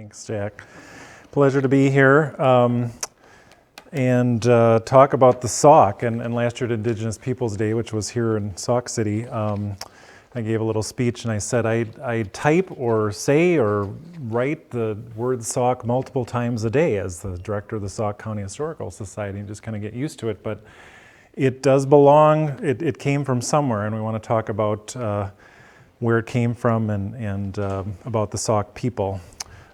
Thanks, Jack. Pleasure to be here and talk about the Sauk. And last year at Indigenous Peoples Day, which was here in Sauk City, I gave a little speech and I said I type or say or write the word Sauk multiple times a day as the director of the Sauk County Historical Society, and just kind of get used to it. But it does belong, it came from somewhere, and we want to talk about where it came from and about the Sauk people.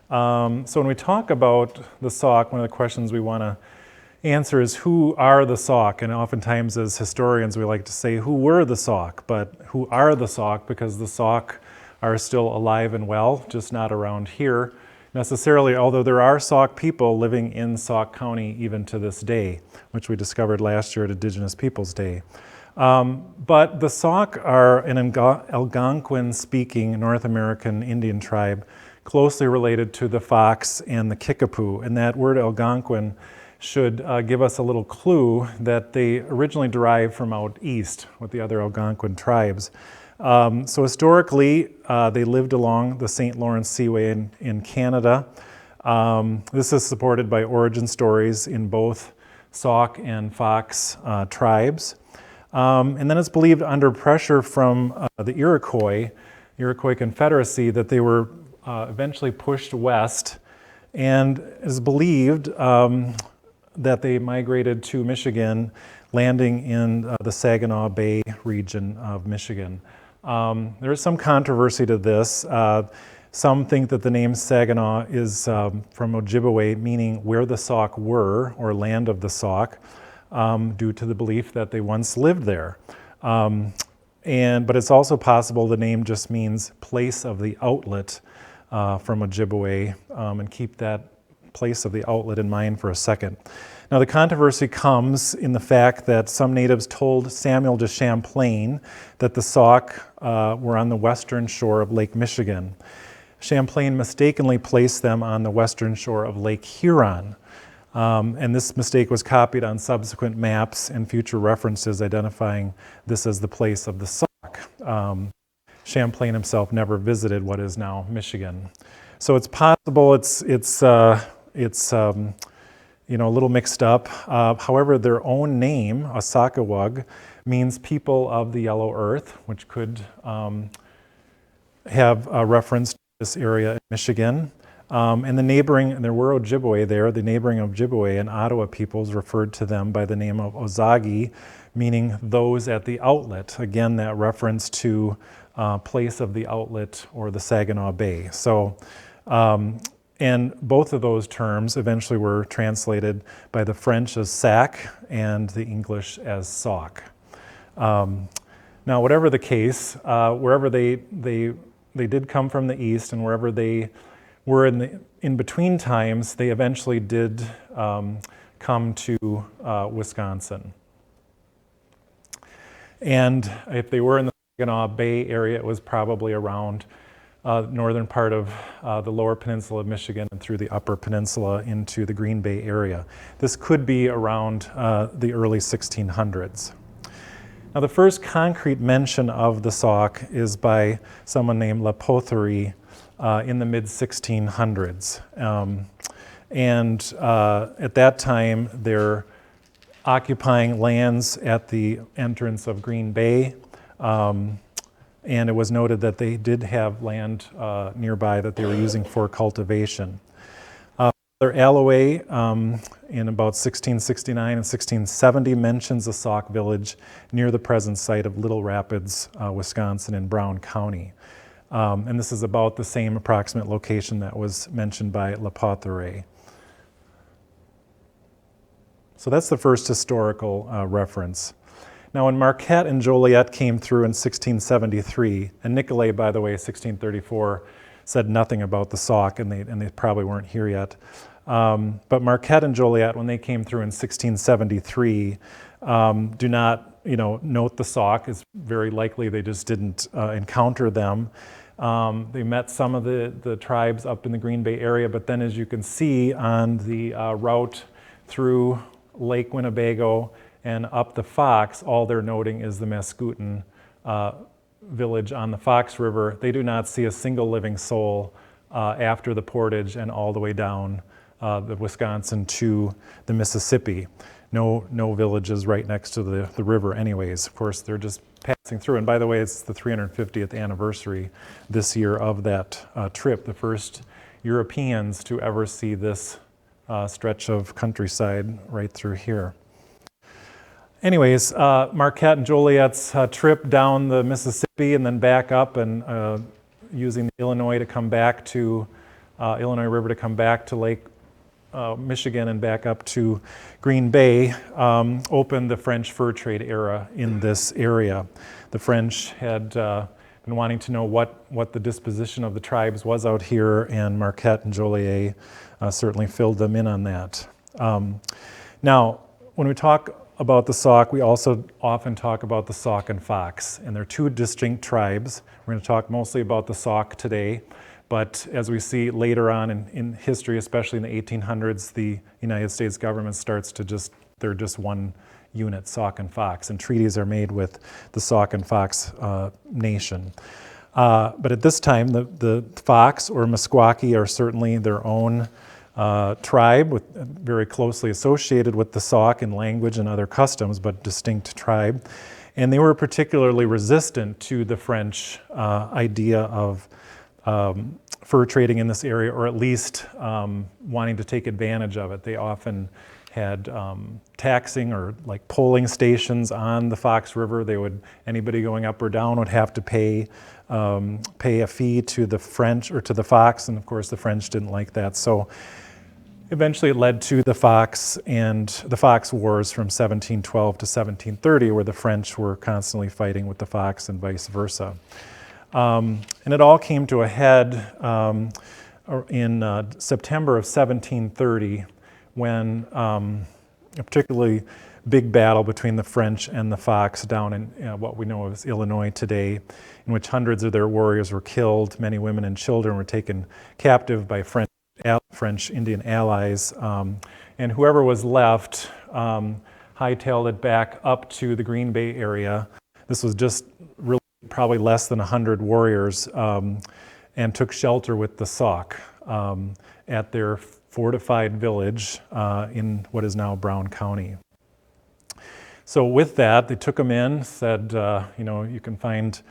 So when we talk about the Sauk, one of the questions we want to answer is, who are the Sauk? And oftentimes as historians we like to say, who were the Sauk? But who are the Sauk? Because the Sauk are still alive and well, just not around here necessarily, although there are Sauk people living in Sauk County even to this day, which we discovered last year at Indigenous Peoples Day. But the Sauk are an Algonquin-speaking North American Indian tribe closely related to the Fox and the Kickapoo. And that word Algonquin should give us a little clue that they originally derived from out east with the other Algonquin tribes. So historically, they lived along the St. Lawrence Seaway in Canada. This is supported by origin stories in both Sauk and Fox tribes. And then it's believed under pressure from the Iroquois Confederacy that they were eventually pushed west, and it is believed that they migrated to Michigan, landing in the Saginaw Bay region of Michigan. There is some controversy to this. Some think that the name Saginaw is from Ojibwe, meaning where the Sauk were, or land of the Sauk, due to the belief that they once lived there. But it's also possible the name just means place of the outlet from Ojibwe, and keep that place of the outlet in mind for a second. Now the controversy comes in the fact that some natives told Samuel de Champlain that the Sauk were on the western shore of Lake Michigan. Champlain mistakenly placed them on the western shore of Lake Huron. And this mistake was copied on subsequent maps and future references identifying this as the place of the Sauk. Champlain himself never visited what is now Michigan. So it's possible it's a little mixed up. However, their own name, Asakawag, means people of the yellow earth, which could have a reference to this area in Michigan. And there were Ojibwe there, the neighboring Ojibwe and Ottawa peoples referred to them by the name of Ozagi, meaning those at the outlet. Again, that reference to place of the outlet or the Saginaw Bay. So, and both of those terms eventually were translated by the French as sac and the English as Sauk. Now, whatever the case, wherever they did come from the east, and wherever they were in between times, they eventually did come to Wisconsin. And if they were in the Saginaw Bay area, it was probably around northern part of the lower peninsula of Michigan and through the upper peninsula into the Green Bay area. This could be around the early 1600s. Now the first concrete mention of the Sauk is by someone named La Potherie in the mid-1600s. At that time, they're occupying lands at the entrance of Green Bay. And it was noted that they did have land nearby that they were using for cultivation. Father Alloway in about 1669 and 1670 mentions a Sauk village near the present site of Little Rapids, Wisconsin in Brown County. And this is about the same approximate location that was mentioned by La Potherie. So that's the first historical reference. Now, when Marquette and Joliet came through in 1673, and Nicolay, by the way, 1634, said nothing about the Sauk, and they probably weren't here yet. But Marquette and Joliet, when they came through in 1673, do not, note the Sauk. It's very likely they just didn't encounter them. They met some of the tribes up in the Green Bay area, but then, as you can see on the route through Lake Winnebago and up the Fox, all they're noting is the Mascoutin village on the Fox River. They do not see a single living soul after the portage and all the way down the Wisconsin to the Mississippi. No villages right next to the river anyways. Of course, they're just passing through. And by the way, it's the 350th anniversary this year of that trip, the first Europeans to ever see this stretch of countryside right through here. Anyways, Marquette and Joliet's trip down the Mississippi and then back up and using the Illinois to come back to, Illinois River to come back to Lake Michigan and back up to Green Bay, opened the French fur trade era in this area. The French had been wanting to know what the disposition of the tribes was out here, and Marquette and Joliet certainly filled them in on that. Now, when we talk about the Sauk, we also often talk about the Sauk and Fox, and they're two distinct tribes. We're going to talk mostly about the Sauk today, but as we see later on in history, especially in the 1800s, the United States government starts to they're just one unit, Sauk and Fox, and treaties are made with the Sauk and Fox nation. But at this time, the Fox or Meskwaki are certainly their own tribe, very closely associated with the Sauk in language and other customs, but distinct tribe. And they were particularly resistant to the French idea of fur trading in this area, or at least wanting to take advantage of it. They often had taxing or like polling stations on the Fox River. Anybody going up or down would have to pay a fee to the French or to the Fox, and of course the French didn't like that. So eventually it led to the Fox and the Fox Wars from 1712 to 1730, where the French were constantly fighting with the Fox and vice versa. And it all came to a head in September of 1730, when a particularly big battle between the French and the Fox down in what we know as Illinois today, in which hundreds of their warriors were killed, many women and children were taken captive by French Indian allies, and whoever was left hightailed it back up to the Green Bay area. This was just really probably less than 100 warriors, and took shelter with the Sauk at their fortified village in what is now Brown County. So with that, they took them in, said, you can find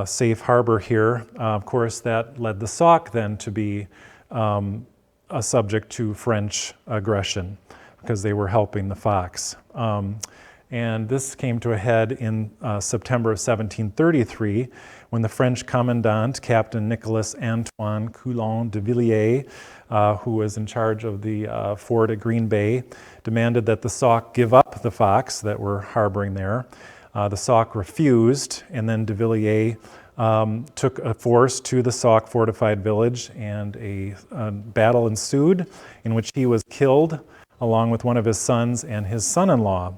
safe harbor here. Of course, that led the Sauk then to be a subject to French aggression because they were helping the Fox. And this came to a head in September of 1733 when the French commandant, Captain Nicolas Antoine Coulon de Villiers, who was in charge of the fort at Green Bay, demanded that the Sauk give up the Fox that were harboring there. The Sauk refused, and then de Villiers took a force to the Sauk fortified village, and a battle ensued in which he was killed along with one of his sons and his son-in-law.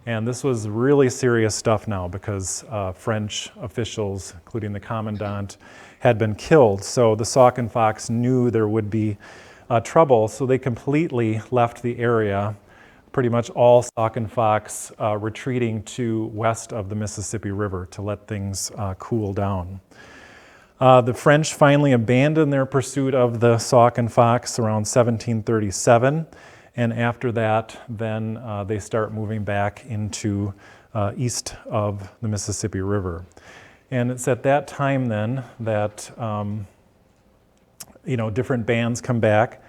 And this was really serious stuff now because French officials, including the commandant, had been killed. So the Sauk and Fox knew there would be trouble, so they completely left the area, pretty much all Sauk and Fox retreating to west of the Mississippi River to let things cool down. The French finally abandoned their pursuit of the Sauk and Fox around 1737. And after that, then they start moving back into east of the Mississippi River. And it's at that time then that, different bands come back.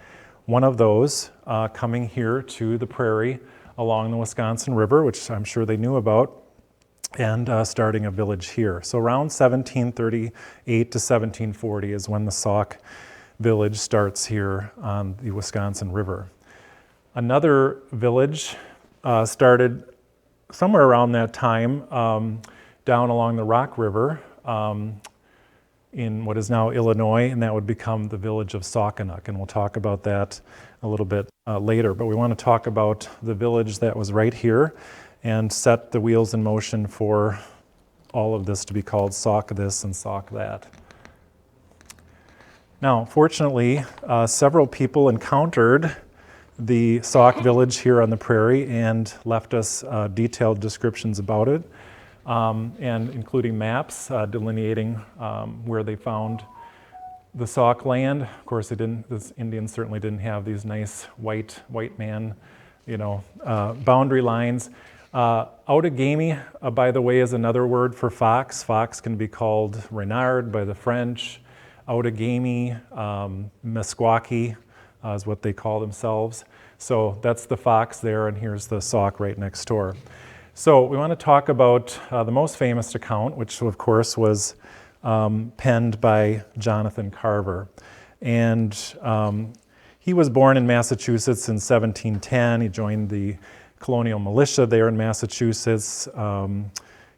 One of those coming here to the prairie along the Wisconsin River, which I'm sure they knew about, and starting a village here. So around 1738 to 1740 is when the Sauk village starts here on the Wisconsin River. Another village started somewhere around that time down along the Rock River in what is now Illinois, and that would become the village of Saukenuk, and we'll talk about that a little bit later. But we want to talk about the village that was right here and set the wheels in motion for all of this to be called Sauk this and Sauk that. Now, fortunately, several people encountered the Sauk village here on the prairie and left us detailed descriptions about it, and including maps delineating where they found the Sauk land. Of course, the Indians certainly didn't have these nice white man, boundary lines. Outagamie, by the way, is another word for fox. Fox can be called renard by the French. Outagamie, Meskwaki is what they call themselves. So that's the fox there, and here's the Sauk right next door. So we want to talk about the most famous account, which of course was penned by Jonathan Carver. And he was born in Massachusetts in 1710. He joined the colonial militia there in Massachusetts.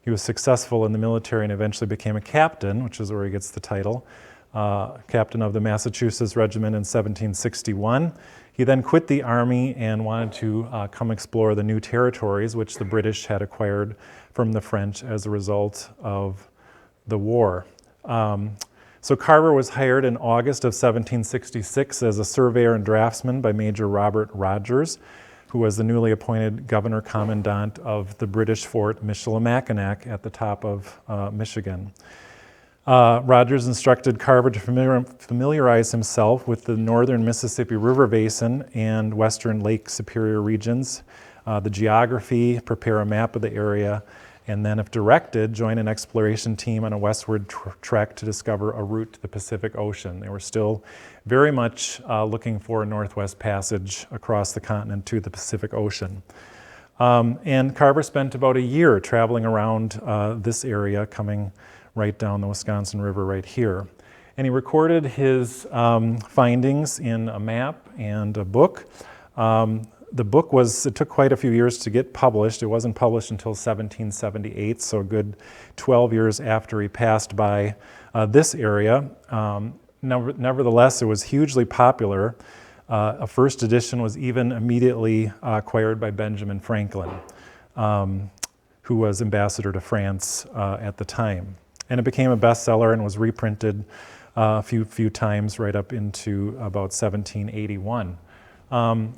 He was successful in the military and eventually became a captain, which is where he gets the title, captain of the Massachusetts Regiment in 1761. He then quit the Army and wanted to come explore the new territories which the British had acquired from the French as a result of the war. So Carver was hired in August of 1766 as a surveyor and draftsman by Major Robert Rogers, who was the newly appointed governor commandant of the British fort Michilimackinac at the top of Michigan. Rogers instructed Carver to familiarize himself with the northern Mississippi River Basin and western Lake Superior regions, the geography, prepare a map of the area, and then, if directed, join an exploration team on a westward trek to discover a route to the Pacific Ocean. They were still very much looking for a northwest passage across the continent to the Pacific Ocean. And Carver spent about a year traveling around this area, coming right down the Wisconsin River right here. And he recorded his findings in a map and a book. The book it took quite a few years to get published. It wasn't published until 1778, so a good 12 years after he passed by this area. Nevertheless, it was hugely popular. A first edition was even immediately acquired by Benjamin Franklin, who was ambassador to France at the time. And it became a bestseller and was reprinted a few times right up into about 1781.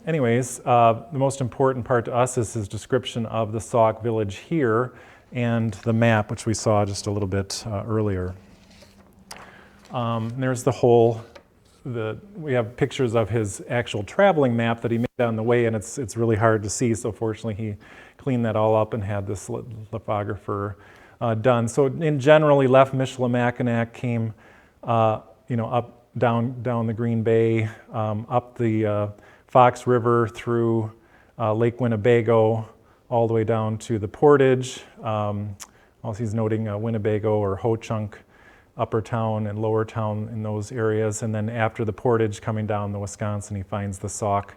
Anyways, the most important part to us is his description of the Sauk village here and the map, which we saw just a little bit earlier. There's we have pictures of his actual traveling map that he made on the way, and it's really hard to see, so fortunately he cleaned that all up and had this lithographer done. So in general, he left Michilimackinac, came up down the Green Bay, up the Fox River through Lake Winnebago, all the way down to the Portage. Also, he's noting Winnebago or Ho Chunk, Upper Town and Lower Town in those areas. And then after the Portage, coming down the Wisconsin, he finds the Sauk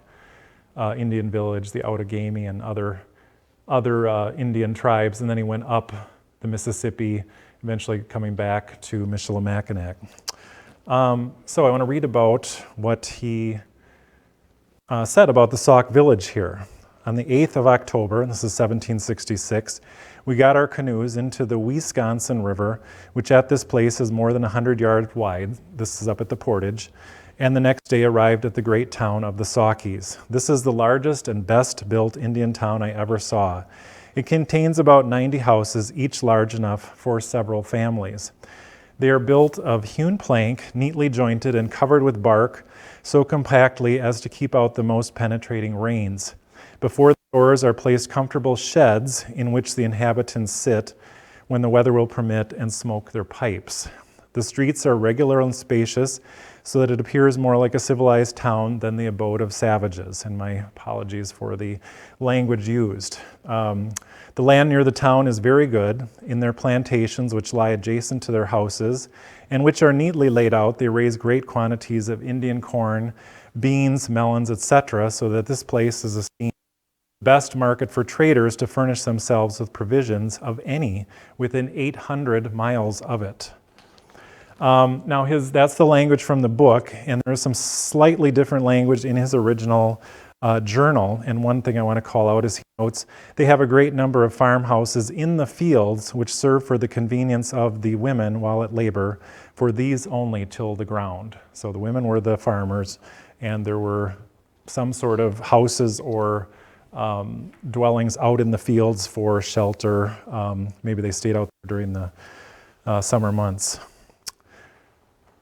Indian village, the Outagamie, and other Indian tribes. And then he went up the Mississippi, eventually coming back to Michilimackinac. So I want to read about what he said about the Sauk village here. On the 8th of October, and this is 1766, we got our canoes into the Wisconsin River, which at this place is more than 100 yards wide. This is up at the Portage. And the next day arrived at the great town of the Saukies. This is the largest and best built Indian town I ever saw. It contains about 90 houses, each large enough for several families. They are built of hewn plank, neatly jointed and covered with bark, so compactly as to keep out the most penetrating rains. Before the doors are placed comfortable sheds in which the inhabitants sit when the weather will permit and smoke their pipes. The streets are regular and spacious, so that it appears more like a civilized town than the abode of savages. And my apologies for the language used. The land near the town is very good. In their plantations, which lie adjacent to their houses, and which are neatly laid out, they raise great quantities of Indian corn, beans, melons, etc., so that this place is esteemed the best market for traders to furnish themselves with provisions of any within 800 miles of it. Now that's the language from the book, and there's some slightly different language in his original journal. And one thing I want to call out is he notes they have a great number of farmhouses in the fields which serve for the convenience of the women while at labor, for these only till the ground. So the women were the farmers, and there were some sort of houses or dwellings out in the fields for shelter. Maybe they stayed out there during the summer months.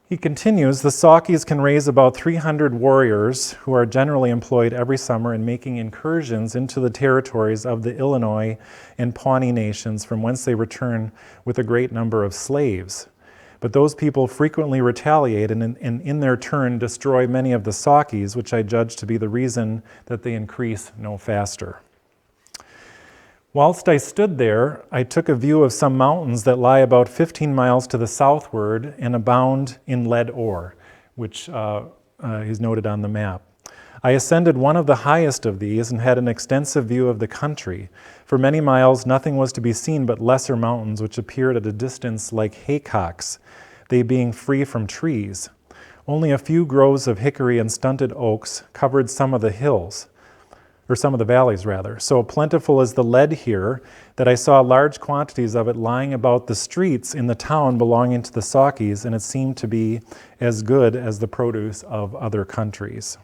He continues, the Saukies can raise about 300 warriors who are generally employed every summer in making incursions into the territories of the Illinois and Pawnee nations, from whence they return with a great number of slaves. But those people frequently retaliate and in their turn destroy many of the Saukies, which I judge to be the reason that they increase no faster. Whilst I stood there, I took a view of some mountains that lie about 15 miles to the southward and abound in lead ore, which is noted on the map. I ascended one of the highest of these and had an extensive view of the country. For many miles, nothing was to be seen but lesser mountains, which appeared at a distance like haycocks, they being free from trees. Only a few groves of hickory and stunted oaks covered some of the hills, or some of the valleys rather. So plentiful is the lead here that I saw large quantities of it lying about the streets in the town belonging to the Saukies, and it seemed to be as good as the produce of other countries.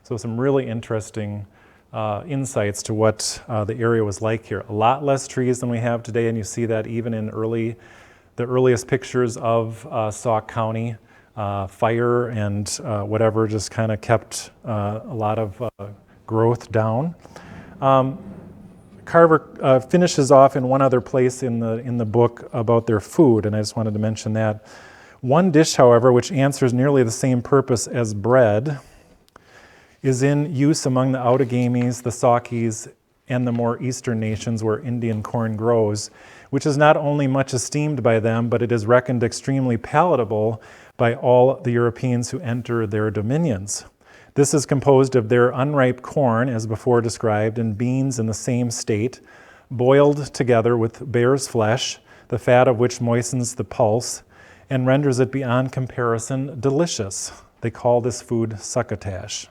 So some really interesting insights to what the area was like here. A lot less trees than we have today, and you see that even in the earliest pictures of Sauk County. Fire and whatever just kind of kept a lot of growth down. Carver finishes off in one other place in the book about their food, and I just wanted to mention that. One dish, however, which answers nearly the same purpose as bread, is in use among the Outagamies, the Saukies, and the more eastern nations where Indian corn grows, which is not only much esteemed by them, but it is reckoned extremely palatable by all the Europeans who enter their dominions. This is composed of their unripe corn, as before described, and beans in the same state, boiled together with bear's flesh, the fat of which moistens the pulse and renders it beyond comparison delicious. They call this food succotash.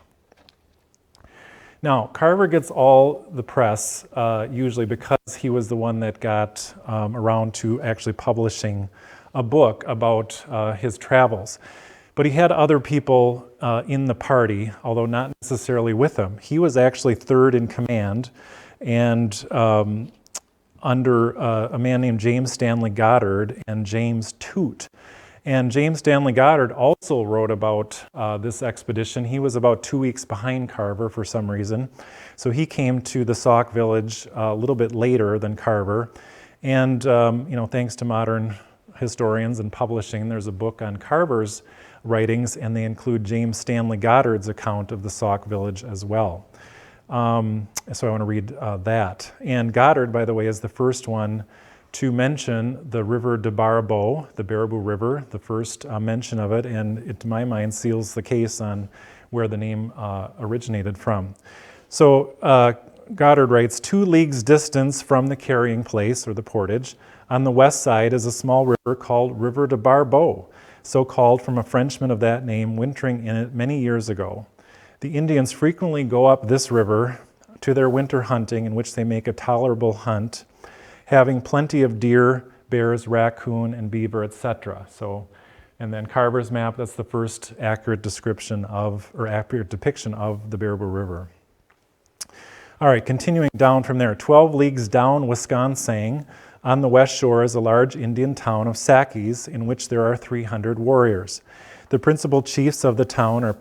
Now, Carver gets all the press, usually because he was the one that got around to actually publishing a book about his travels. But he had other people in the party, although not necessarily with him. He was actually third in command, and under a man named James Stanley Goddard and James Toot. And James Stanley Goddard also wrote about this expedition. He was about 2 weeks behind Carver for some reason. So he came to the Sauk village a little bit later than Carver. And thanks to modern historians and publishing, there's a book on Carver's writings, and they include James Stanley Goddard's account of the Sauk village as well. So I want to read that. And Goddard, by the way, is the first one to mention the river de Barbeau, the Baraboo River, the first mention of it, and it, to my mind, seals the case on where the name originated from. So Goddard writes, 2 leagues distance from the carrying place, or the portage, on the west side is a small river called River de Barbeau, so called from a Frenchman of that name wintering in it many years ago. The Indians frequently go up this river to their winter hunting, in which they make a tolerable hunt, having plenty of deer, bears, raccoon, and beaver, etc. So, and then Carver's map, that's the first accurate description of, or accurate depiction of the Baraboo River. All right, continuing down from there, 12 leagues down Wisconsin, on the west shore is a large Indian town of Saukies, in which there are 300 warriors. The principal chiefs of the town are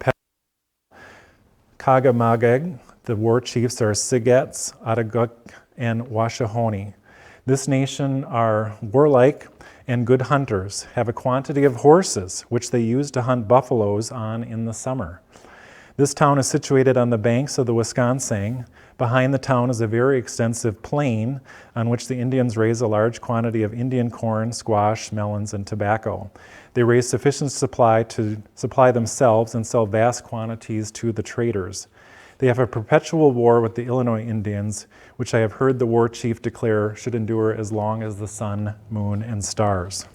Kagamageg. The war chiefs are Sigets, Ataguk, and Washahoni. This nation are warlike and good hunters, have a quantity of horses, which they use to hunt buffaloes on in the summer. This town is situated on the banks of the Wisconsin. Behind the town is a very extensive plain on which the Indians raise a large quantity of Indian corn, squash, melons, and tobacco. They raise sufficient supply to supply themselves and sell vast quantities to the traders. They have a perpetual war with the Illinois Indians, which I have heard the war chief declare should endure as long as the sun, moon, and stars.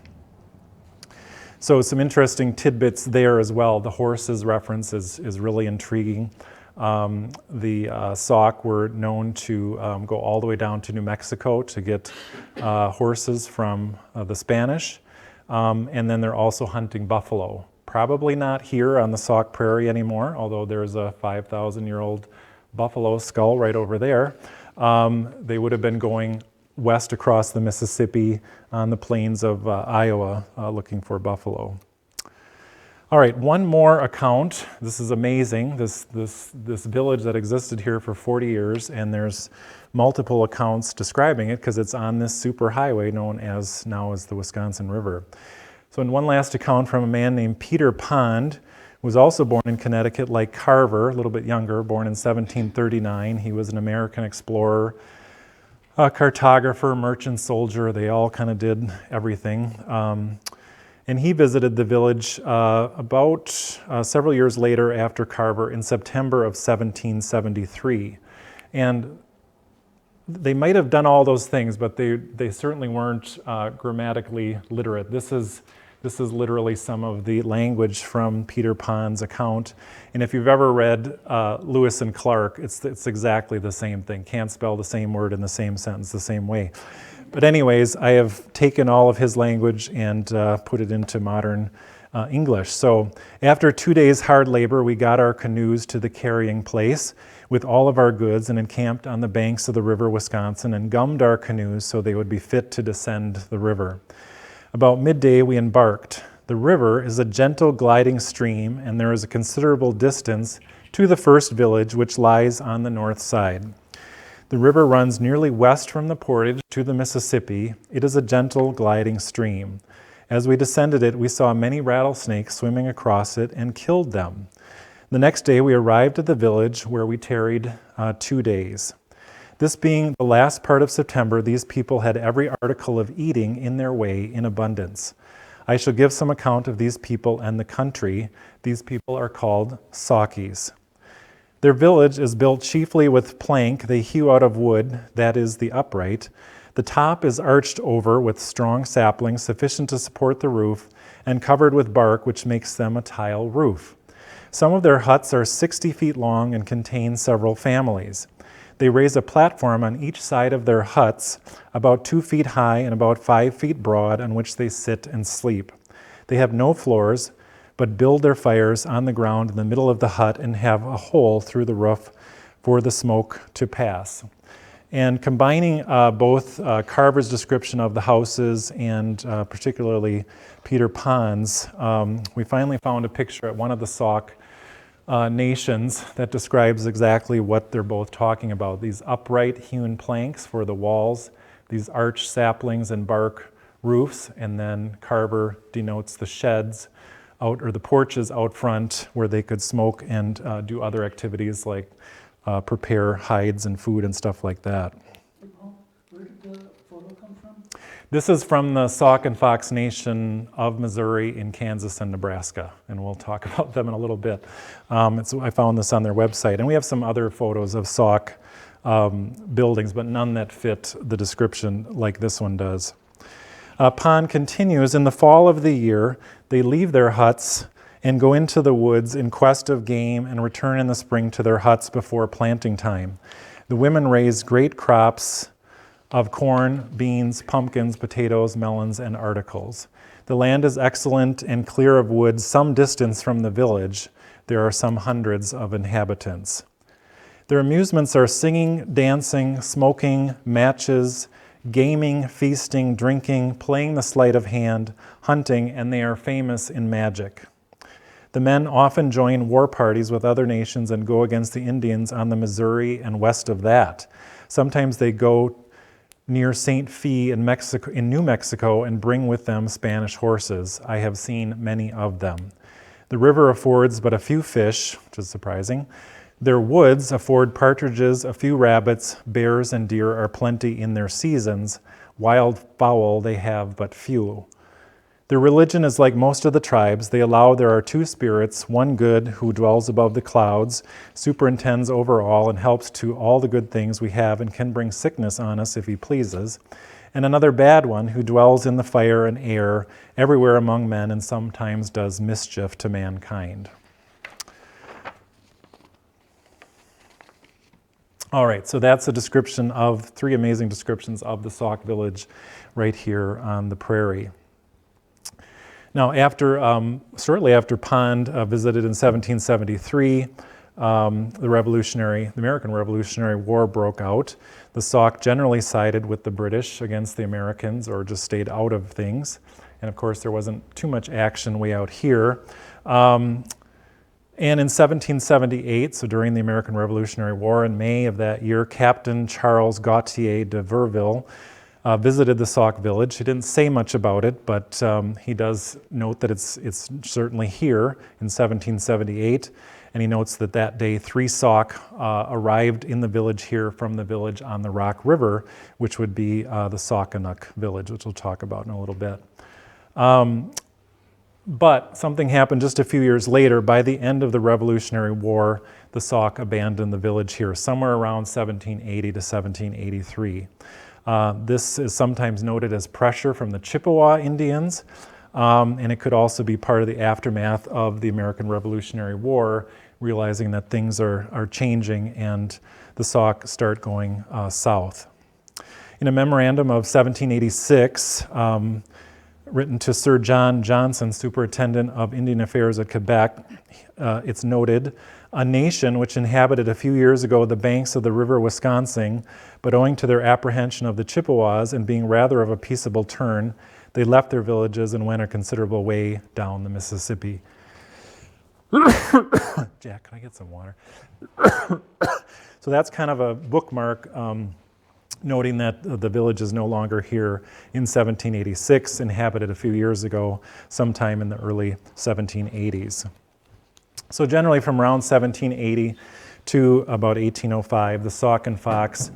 So some interesting tidbits there as well. The horses reference is really intriguing. The Sauk were known to go all the way down to New Mexico to get horses from the Spanish. And then they're also hunting buffalo. Probably not here on the Sauk Prairie anymore, although there's a 5,000-year-old buffalo skull right over there. They would have been going west across the Mississippi on the plains of Iowa looking for buffalo. All right, one more account. This is amazing. This village that existed here for 40 years, and there's multiple accounts describing it because it's on this super highway known as now as the Wisconsin River. So in one last account from a man named Peter Pond, who was also born in Connecticut like Carver, a little bit younger, born in 1739. He was an American explorer, a cartographer, merchant soldier. They all kind of did everything. And he visited the village about several years later after Carver in September of 1773. And they might have done all those things, but they certainly weren't grammatically literate. This is literally some of the language from Peter Pond's account. And if you've ever read Lewis and Clark, it's exactly the same thing. Can't spell the same word in the same sentence the same way. But anyways, I have taken all of his language and put it into modern English. So after 2 days hard labor, we got our canoes to the carrying place with all of our goods and encamped on the banks of the river Wisconsin and gummed our canoes so they would be fit to descend the river. About midday, we embarked. The river is a gentle gliding stream, and there is a considerable distance to the first village, which lies on the north side. The river runs nearly west from the portage to the Mississippi. It is a gentle gliding stream. As we descended it, we saw many rattlesnakes swimming across it and killed them. The next day, we arrived at the village where we tarried 2 days. This being the last part of September, these people had every article of eating in their way in abundance. I shall give some account of these people and the country. These people are called Saukies. Their village is built chiefly with plank they hew out of wood, that is, the upright. The top is arched over with strong saplings sufficient to support the roof and covered with bark, which makes them a tile roof. Some of their huts are 60 feet long and contain several families. They raise a platform on each side of their huts, about 2 feet high and about 5 feet broad, on which they sit and sleep. They have no floors, but build their fires on the ground in the middle of the hut and have a hole through the roof for the smoke to pass. And combining both Carver's description of the houses and particularly Peter Pond's, we finally found a picture at one of the Sauk nations that describes exactly what they're both talking about. These upright hewn planks for the walls, these arched saplings and bark roofs, and then Carver denotes the sheds out, or the porches out front where they could smoke and do other activities like prepare hides and food and stuff like that. Where did the photo come from? This is from the Sauk and Fox Nation of Missouri in Kansas and Nebraska, and we'll talk about them in a little bit. I found this on their website, and we have some other photos of Sauk buildings, but none that fit the description like this one does. Pond continues, in the fall of the year, they leave their huts and go into the woods in quest of game and return in the spring to their huts before planting time. The women raise great crops of corn, beans, pumpkins, potatoes, melons, and articles. The land is excellent and clear of woods some distance from the village. There are some hundreds of inhabitants. Their amusements are singing, dancing, smoking, matches, gaming, feasting, drinking, playing the sleight of hand, hunting, and they are famous in magic. The men often join war parties with other nations and go against the Indians on the Missouri and west of that. Sometimes they go near St. Fe in New Mexico and bring with them Spanish horses. I have seen many of them. The river affords but a few fish, which is surprising. Their woods afford partridges, a few rabbits, bears and deer are plenty in their seasons. Wild fowl they have but few. Their religion is like most of the tribes. They allow there are two spirits, one good who dwells above the clouds, superintends over all and helps to all the good things we have and can bring sickness on us if he pleases, and another bad one who dwells in the fire and air everywhere among men and sometimes does mischief to mankind. All right, so that's a description of three amazing descriptions of the Sauk village right here on the prairie. Now, shortly after Pond visited in 1773, the American Revolutionary War broke out. The Sauk generally sided with the British against the Americans or just stayed out of things. And of course, there wasn't too much action way out here. And in 1778, so during the American Revolutionary War, in May of that year, Captain Charles Gautier de Verville visited the Sauk village. He didn't say much about it, but he does note that it's certainly here in 1778. And he notes that that day 3 Sauk arrived in the village here from the village on the Rock River, which would be the Saukenuk village, which we'll talk about in a little bit. But something happened just a few years later. By the end of the Revolutionary War, the Sauk abandoned the village here, somewhere around 1780 to 1783. This is sometimes noted as pressure from the Chippewa Indians, and it could also be part of the aftermath of the American Revolutionary War, realizing that things are changing and the Sauk start going south. In a memorandum of 1786, written to Sir John Johnson, Superintendent of Indian Affairs at Quebec, it's noted, "A nation which inhabited a few years ago the banks of the river Wisconsin, but owing to their apprehension of the Chippewas and being rather of a peaceable turn, they left their villages and went a considerable way down the Mississippi." Jack, can I get some water? So that's kind of a bookmark, noting that the village is no longer here in 1786, inhabited a few years ago, sometime in the early 1780s. So generally from around 1780 to about 1805, the Sauk and Fox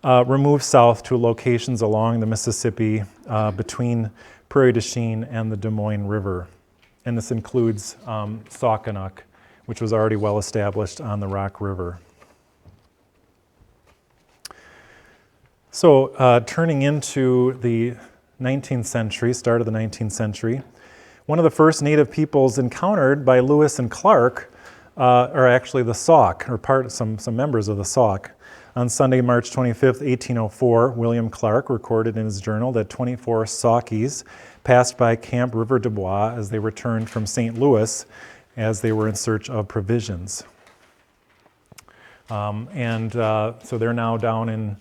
removed south to locations along the Mississippi between Prairie du Chien and the Des Moines River. And this includes Saukenuk, which was already well established on the Rock River. So turning into the 19th century, start of the 19th century, one of the first native peoples encountered by Lewis and Clark are actually the Sauk, or some members of the Sauk. On Sunday, March 25th, 1804, William Clark recorded in his journal that 24 Saukies passed by Camp River du Bois as they returned from St. Louis as they were in search of provisions. So they're now down in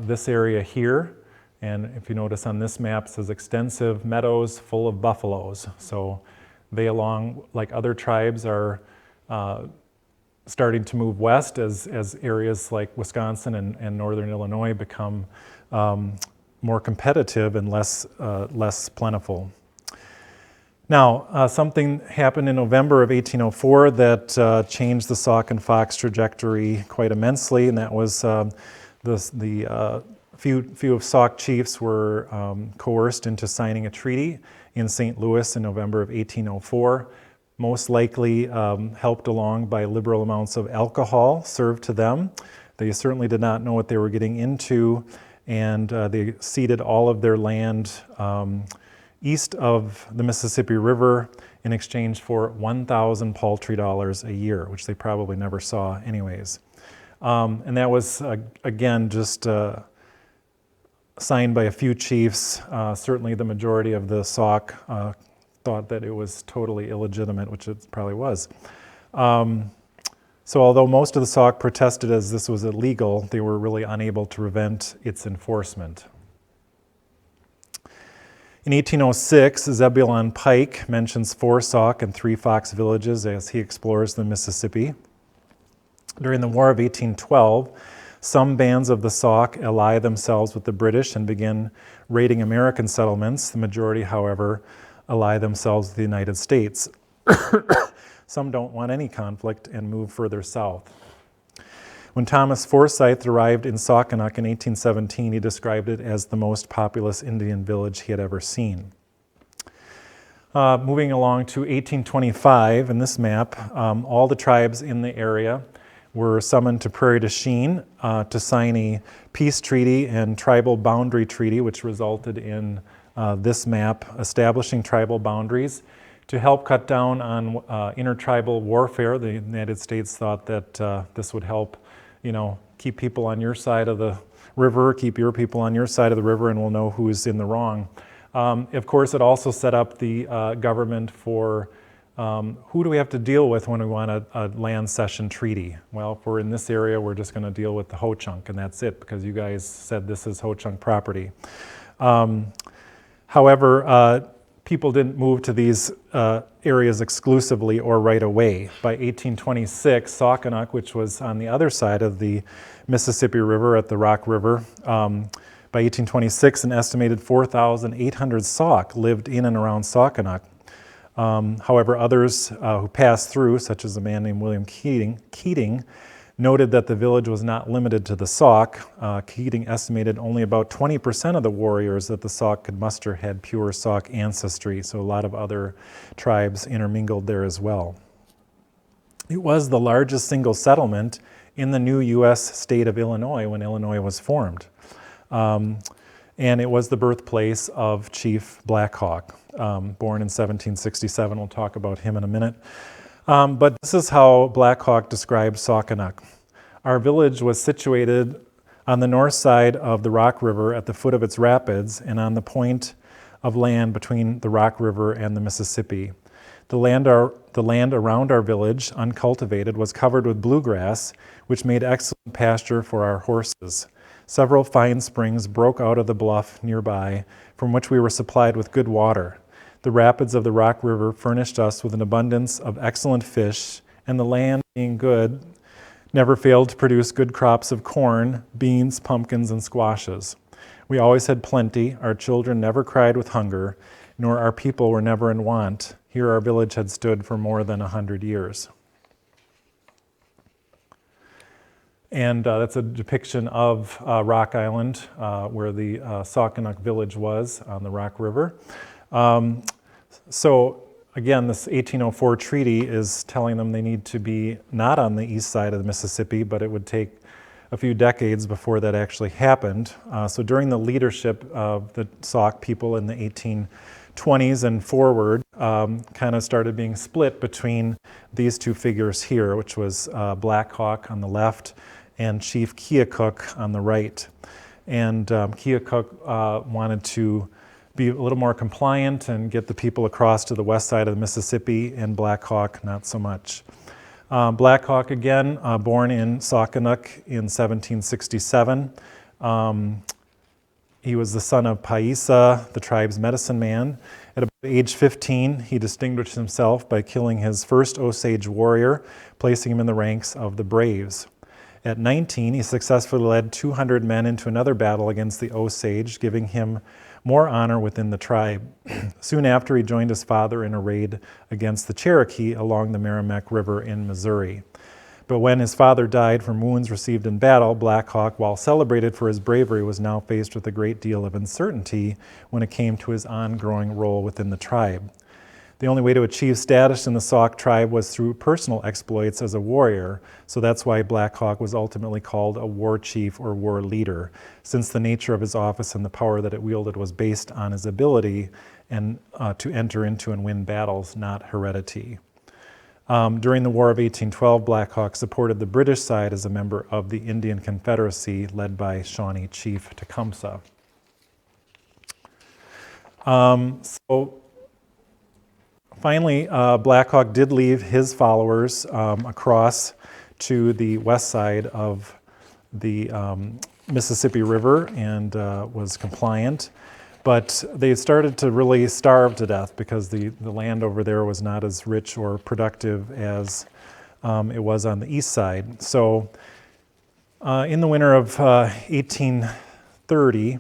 this area here, and if you notice on this map, it says extensive meadows full of buffaloes. So they, along like other tribes, are starting to move west as areas like Wisconsin and northern Illinois become more competitive and less plentiful. Now, something happened in November of 1804 that changed the Sauk and Fox trajectory quite immensely, and that was the few of Sauk chiefs were coerced into signing a treaty in St. Louis in November of 1804, most likely helped along by liberal amounts of alcohol served to them. They certainly did not know what they were getting into, and they ceded all of their land east of the Mississippi River in exchange for 1,000 paltry dollars a year, which they probably never saw anyways. And that was, again, just signed by a few chiefs. Certainly the majority of the Sauk thought that it was totally illegitimate, which it probably was. So although most of the Sauk protested as this was illegal, they were really unable to prevent its enforcement. In 1806, Zebulon Pike mentions 4 Sauk and 3 Fox villages as he explores the Mississippi. During the War of 1812, some bands of the Sauk ally themselves with the British and begin raiding American settlements. The majority, however, ally themselves with the United States. Some don't want any conflict and move further south. When Thomas Forsyth arrived in Saukenuk in 1817, he described it as the most populous Indian village he had ever seen. Moving along to 1825, in this map, all the tribes in the area were summoned to Prairie du Chien to sign a peace treaty and tribal boundary treaty, which resulted in this map establishing tribal boundaries to help cut down on intertribal warfare. The United States thought that this would help, keep people on your side of the river, keep your people on your side of the river, and we'll know who's in the wrong. Of course, it also set up the government for who do we have to deal with when we want a land cession treaty? Well, if we're in this area, we're just going to deal with the Ho-Chunk, and that's it, because you guys said this is Ho-Chunk property. However, people didn't move to these areas exclusively or right away. By 1826, Sauk, which was on the other side of the Mississippi River at the Rock River, by 1826, an estimated 4,800 Sauk lived in and around Sauk. However, others who passed through, such as a man named William Keating, noted that the village was not limited to the Sauk. Keating estimated only about 20% of the warriors that the Sauk could muster had pure Sauk ancestry, so a lot of other tribes intermingled there as well. It was the largest single settlement in the new U.S. state of Illinois when Illinois was formed. And it was the birthplace of Chief Black Hawk, born in 1767. We'll talk about him in a minute. But this is how Black Hawk described Sauk. Our village was situated on the north side of the Rock River at the foot of its rapids and on the point of land between the Rock River and the Mississippi. The land around our village, uncultivated, was covered with bluegrass, which made excellent pasture for our horses. Several fine springs broke out of the bluff nearby, from which we were supplied with good water. The rapids of the Rock River furnished us with an abundance of excellent fish, and the land, being good, never failed to produce good crops of corn, beans, pumpkins, and squashes. We always had plenty, our children never cried with hunger, nor our people were never in want. Here our village had stood for more than 100 years. And that's a depiction of Rock Island, where the Saucanock village was on the Rock River. So again, this 1804 treaty is telling them they need to be not on the east side of the Mississippi, but it would take a few decades before that actually happened. So during the leadership of the Sauk people in the 1820s and forward, kind of started being split between these two figures here, which was Black Hawk on the left and Chief Keokuk on the right. And Keokuk wanted to be a little more compliant and get the people across to the west side of the Mississippi, and Black Hawk not so much. Black Hawk, again, born in Saucanock in 1767. He was the son of Paisa, the tribe's medicine man. At about age 15, he distinguished himself by killing his first Osage warrior, placing him in the ranks of the Braves. At 19, he successfully led 200 men into another battle against the Osage, giving him more honor within the tribe. Soon after, he joined his father in a raid against the Cherokee along the Merrimack River in Missouri. But when his father died from wounds received in battle, Black Hawk, while celebrated for his bravery, was now faced with a great deal of uncertainty when it came to his ongoing role within the tribe. The only way to achieve status in the Sauk tribe was through personal exploits as a warrior, so that's why Black Hawk was ultimately called a war chief or war leader, since the nature of his office and the power that it wielded was based on his ability and to enter into and win battles, not heredity. During the War of 1812, Black Hawk supported the British side as a member of the Indian Confederacy led by Shawnee Chief Tecumseh. Finally, Black Hawk did leave his followers across to the west side of the Mississippi River and was compliant. But they started to really starve to death because the land over there was not as rich or productive as it was on the east side. So in the winter of 1830,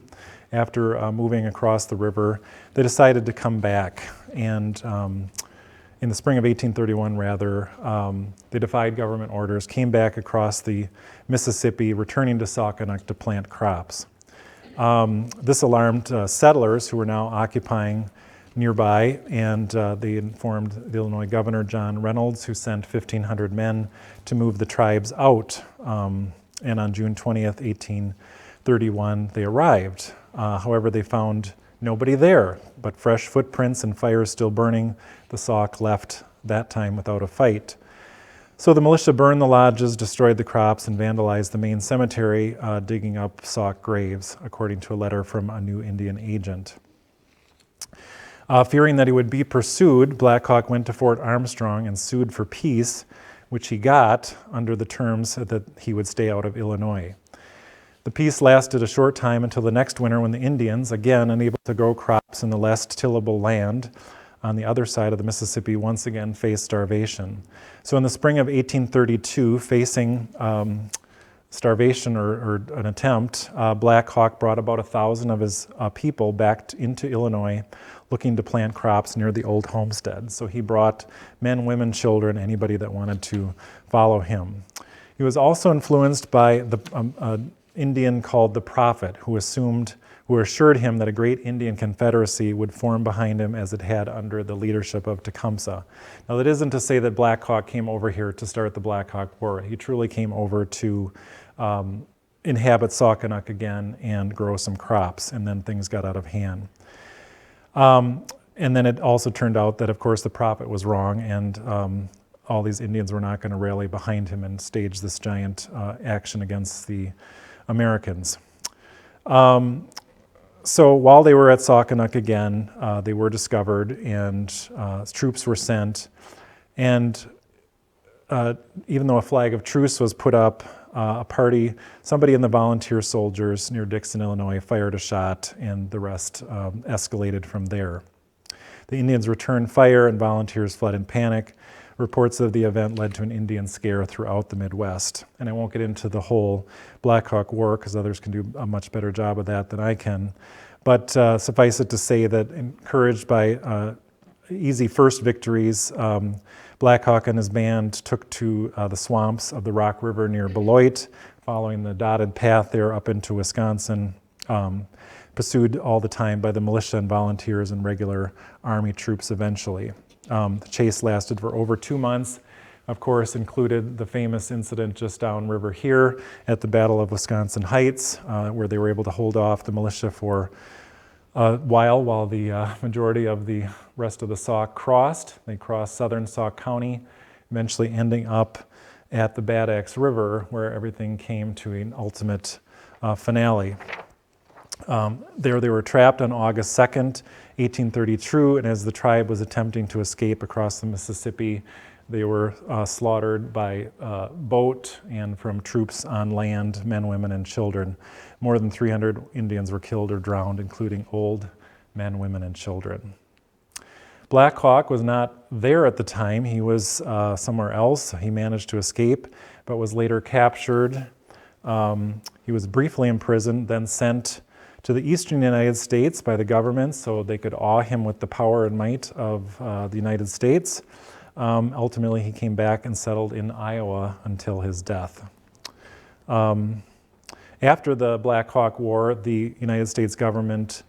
after moving across the river, they decided to come back. And in the spring of 1831, they defied government orders, came back across the Mississippi, returning to Saucanock to plant crops. This alarmed settlers who were now occupying nearby, and they informed the Illinois governor, John Reynolds, who sent 1,500 men to move the tribes out. And on June 20th, 1831, they arrived. However, they found nobody there, but fresh footprints and fires still burning. The Sauk left that time without a fight. So the militia burned the lodges, destroyed the crops, and vandalized the main cemetery, digging up Sauk graves, according to a letter from a new Indian agent. Fearing that he would be pursued, Black Hawk went to Fort Armstrong and sued for peace, which he got under the terms that he would stay out of Illinois. The The peace lasted a short time until the next winter when the Indians, again unable to grow crops in the less tillable land on the other side of the Mississippi, once again faced starvation. So in the spring of 1832, facing starvation or an attempt, Black Hawk brought about 1,000 of his people back into Illinois looking to plant crops near the old homestead. So he brought men, women, children, anybody that wanted to follow him. He was also influenced by the Indian called the Prophet, who assured him that a great Indian confederacy would form behind him as it had under the leadership of Tecumseh. Now that isn't to say that Black Hawk came over here to start the Black Hawk War. He truly came over to inhabit Sauk again and grow some crops, and then things got out of hand. And then it also turned out that, of course, the Prophet was wrong, and all these Indians were not going to rally behind him and stage this giant action against the Americans. So while they were at Sauk again, they were discovered, and troops were sent. And even though a flag of truce was put up, somebody in the volunteer soldiers near Dixon, Illinois, fired a shot, and the rest escalated from there. The Indians returned fire, and volunteers fled in panic. Reports of the event led to an Indian scare throughout the Midwest. And I won't get into the whole Black Hawk War, because others can do a much better job of that than I can. But suffice it to say that, encouraged by easy first victories, Black Hawk and his band took to the swamps of the Rock River near Beloit, following the dotted path there up into Wisconsin, pursued all the time by the militia and volunteers and regular Army troops eventually. The chase lasted for over 2 months, of course, included the famous incident just downriver here at the Battle of Wisconsin Heights, where they were able to hold off the militia for a while the majority of the rest of the Sauk crossed. They crossed southern Sauk County, eventually ending up at the Bad Axe River, where everything came to an ultimate finale. There they were trapped on August 2nd, 1832, and as the tribe was attempting to escape across the Mississippi, they were slaughtered by boat and from troops on land, men, women, and children. More than 300 Indians were killed or drowned, including old men, women, and children. Black Hawk was not there at the time. He was somewhere else. He managed to escape, but was later captured. He was briefly imprisoned, then sent to the eastern United States by the government so they could awe him with the power and might of the United States. Ultimately, he came back and settled in Iowa until his death. After the Black Hawk War, the United States government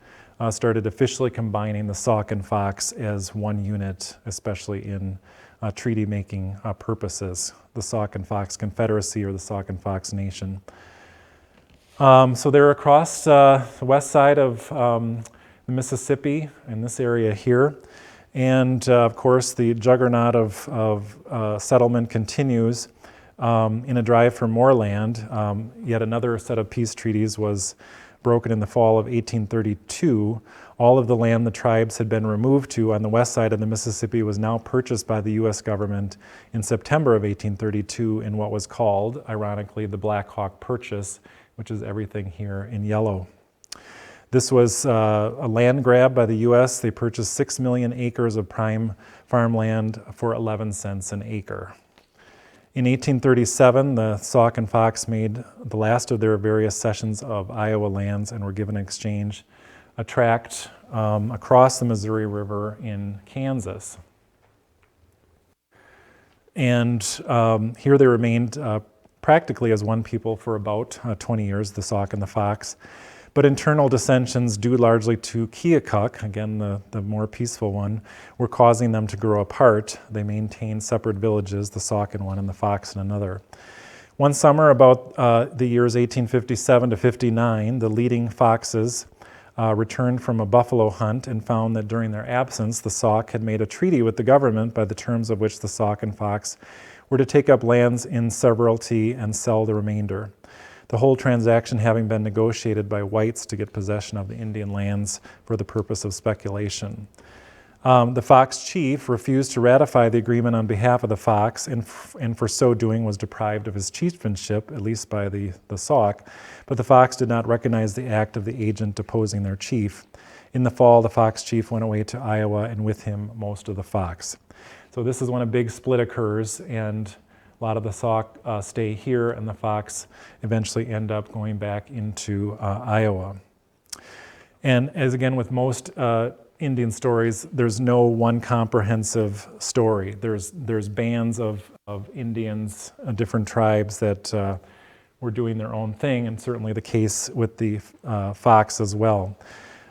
started officially combining the Sauk and Fox as one unit, especially in treaty-making purposes, the Sauk and Fox Confederacy or the Sauk and Fox Nation. So they're across the west side of the Mississippi in this area here. And of course, the juggernaut of settlement continues in a drive for more land. Yet another set of peace treaties was broken in the fall of 1832. All of the land the tribes had been removed to on the west side of the Mississippi was now purchased by the U.S. government in September of 1832 in what was called, ironically, the Black Hawk Purchase, which is everything here in yellow. This was a land grab by the U.S. They purchased 6 million acres of prime farmland for 11 cents an acre. In 1837, the Sauk and Fox made the last of their various cessions of Iowa lands and were given in exchange a tract across the Missouri River in Kansas. And here they remained practically as one people for about 20 years, the Sauk and the Fox. But internal dissensions, due largely to Keokuk, again the more peaceful one, were causing them to grow apart. They maintained separate villages, the Sauk in one and the Fox in another. One summer, about the years 1857 to 59, the leading Foxes returned from a buffalo hunt and found that during their absence, the Sauk had made a treaty with the government by the terms of which the Sauk and Fox were to take up lands in severalty and sell the remainder. The whole transaction having been negotiated by whites to get possession of the Indian lands for the purpose of speculation. The Fox chief refused to ratify the agreement on behalf of the Fox, and for so doing was deprived of his chieftainship, at least by the Sauk. But the Fox did not recognize the act of the agent deposing their chief. In the fall, the Fox chief went away to Iowa, and with him most of the Fox. So this is when a big split occurs, and a lot of the Sauk stay here, and the Fox eventually end up going back into Iowa. And as again with most Indian stories, there's no one comprehensive story. There's bands of Indians, different tribes that were doing their own thing, and certainly the case with the Fox as well.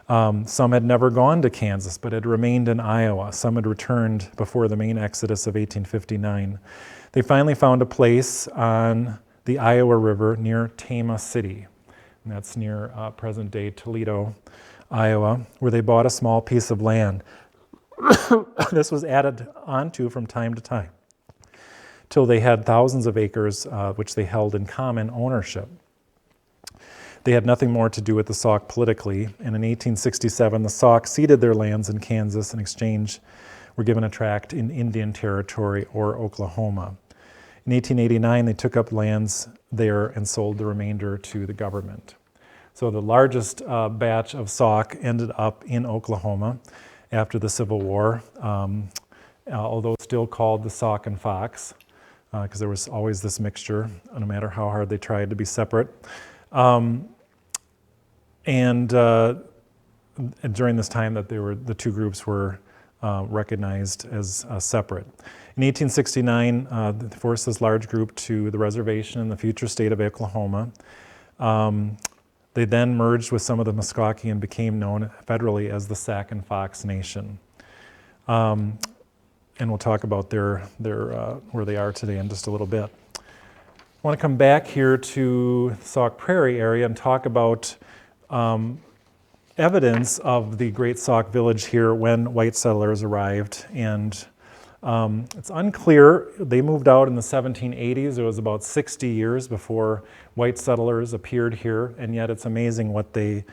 Some had never gone to Kansas, but had remained in Iowa. Some had returned before the main exodus of 1859. They finally found a place on the Iowa River near Tama City, and that's near present-day Toledo, Iowa, where they bought a small piece of land. This was added onto from time to time, till they had thousands of acres, which they held in common ownership. They had nothing more to do with the Sauk politically, and in 1867, the Sauk ceded their lands in Kansas in exchange were given a tract in Indian Territory or Oklahoma. In 1889, they took up lands there and sold the remainder to the government. So the largest batch of Sauk ended up in Oklahoma after the Civil War, although still called the Sauk and Fox, because there was always this mixture, no matter how hard they tried to be separate. And during this time that the two groups were recognized as separate. In 1869, they forced this large group to the reservation in the future state of Oklahoma. They then merged with some of the Muskogee and became known federally as the Sac and Fox Nation. And we'll talk about their where they are today in just a little bit. I want to come back here to Sauk Prairie area and talk about evidence of the Great Sauk Village here when white settlers arrived. And it's unclear. They moved out in the 1780s. It was about 60 years before white settlers appeared here, and yet it's amazing what they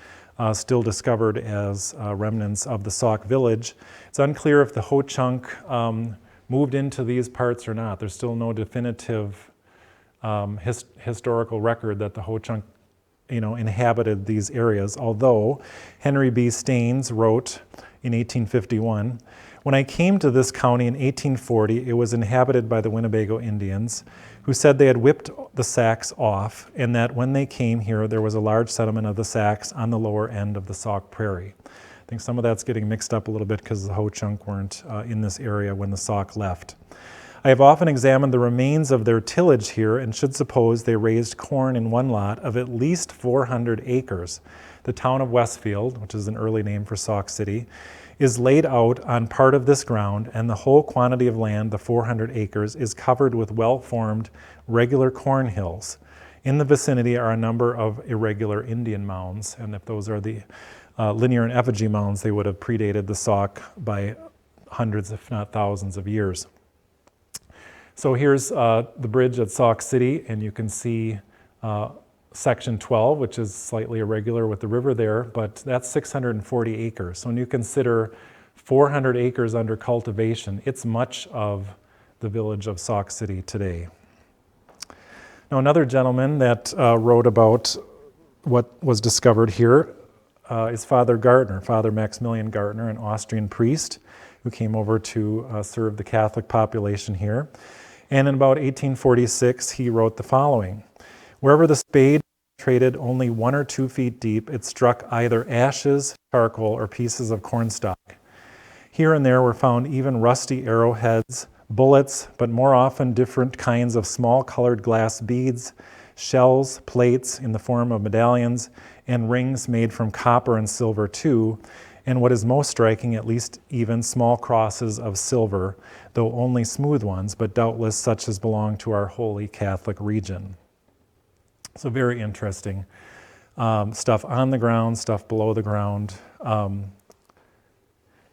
still discovered as remnants of the Sauk village. It's unclear if the Ho-Chunk moved into these parts or not. There's still no definitive historical record that the Ho-Chunk inhabited these areas, although Henry B. Staines wrote in 1851, "When I came to this county in 1840, it was inhabited by the Winnebago Indians, who said they had whipped the Sacs off, and that when they came here, there was a large settlement of the Sacs on the lower end of the Sauk Prairie." I think some of that's getting mixed up a little bit because the Ho-Chunk weren't in this area when the Sauk left. "I have often examined the remains of their tillage here and should suppose they raised corn in one lot of at least 400 acres. The town of Westfield, which is an early name for Sauk City, is laid out on part of this ground, and the whole quantity of land, the 400 acres, is covered with well-formed, regular corn hills. In the vicinity are a number of irregular Indian mounds, and if those are the linear and effigy mounds, they would have predated the Sauk by hundreds, if not thousands of years." So here's the bridge at Sauk City, and you can see section 12, which is slightly irregular with the river there, but that's 640 acres. So when you consider 400 acres under cultivation, it's much of the village of Sauk City today. Now another gentleman that wrote about what was discovered here is Father Gartner, Father Maximilian Gartner, an Austrian priest who came over to serve the Catholic population here. And in about 1846, he wrote the following: "Wherever the spade penetrated only 1 or 2 feet deep, it struck either ashes, charcoal, or pieces of cornstalk. Here and there were found even rusty arrowheads, bullets, but more often different kinds of small colored glass beads, shells, plates in the form of medallions, and rings made from copper and silver too, and what is most striking, at least even small crosses of silver, though only smooth ones, but doubtless such as belong to our holy Catholic region." So very interesting stuff on the ground, stuff below the ground.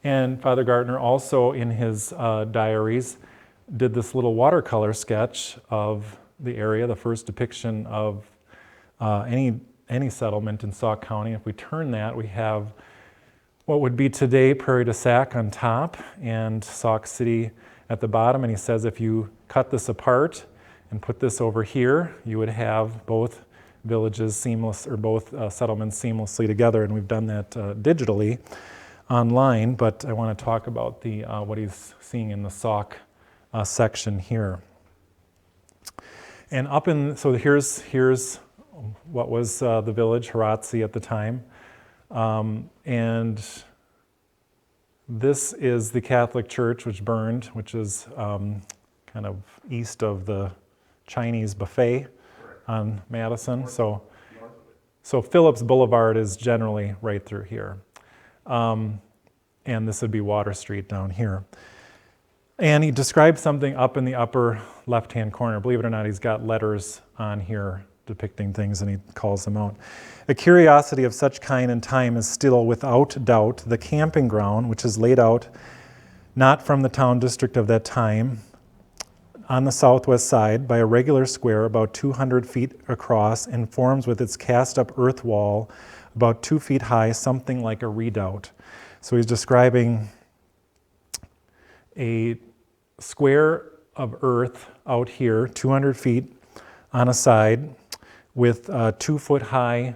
And Father Gartner also, in his diaries, did this little watercolor sketch of the area, the first depiction of any settlement in Sauk County. If we turn that, we have what would be today Prairie du Sac on top and Sauk City at the bottom. And he says if you cut this apart and put this over here, you would have both villages seamless, or both settlements seamlessly together. And we've done that digitally online, but I want to talk about the what he's seeing in the Sauk section here. And up in, so here's what was the village, Haratsi at the time. And this is the Catholic Church, which burned, which is kind of east of the Chinese buffet on Madison. So Phillips Boulevard is generally right through here. And this would be Water Street down here. And he describes something up in the upper left-hand corner. Believe it or not, he's got letters on here depicting things, and he calls them out. A curiosity of such kind and time is still, without doubt, the camping ground, which is laid out not from the town district of that time, on the southwest side by a regular square about 200 feet across and forms with its cast-up earth wall about 2 feet high, something like a redoubt. So he's describing a square of earth out here, 200 feet on a side, with 2 foot high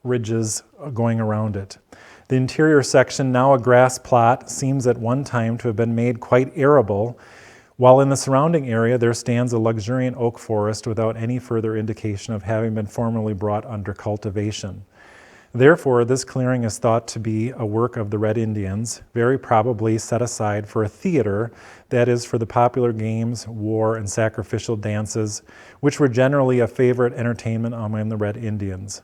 ridges going around it. The interior section, now a grass plot, seems at one time to have been made quite arable, while in the surrounding area there stands a luxuriant oak forest without any further indication of having been formerly brought under cultivation. Therefore, this clearing is thought to be a work of the Red Indians, very probably set aside for a theater, that is, for the popular games, war, and sacrificial dances, which were generally a favorite entertainment among the Red Indians.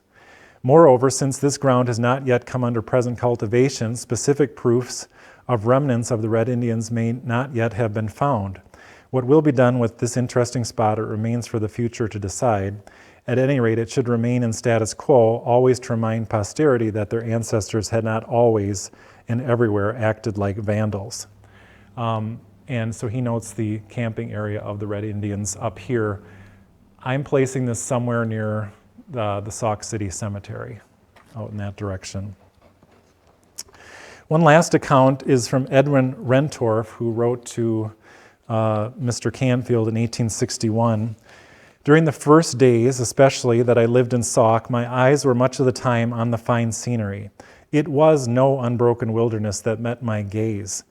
Moreover, since this ground has not yet come under present cultivation, specific proofs of remnants of the Red Indians may not yet have been found. What will be done with this interesting spot, it remains for the future to decide. At any rate, it should remain in status quo, always to remind posterity that their ancestors had not always and everywhere acted like vandals. And so he notes the camping area of the Red Indians up here. I'm placing this somewhere near the Sauk City Cemetery, out in that direction. One last account is from Edwin Rentorf, who wrote to Mr. Canfield in 1861. During the first days, especially, that I lived in Sauk, my eyes were much of the time on the fine scenery. It was no unbroken wilderness that met my gaze.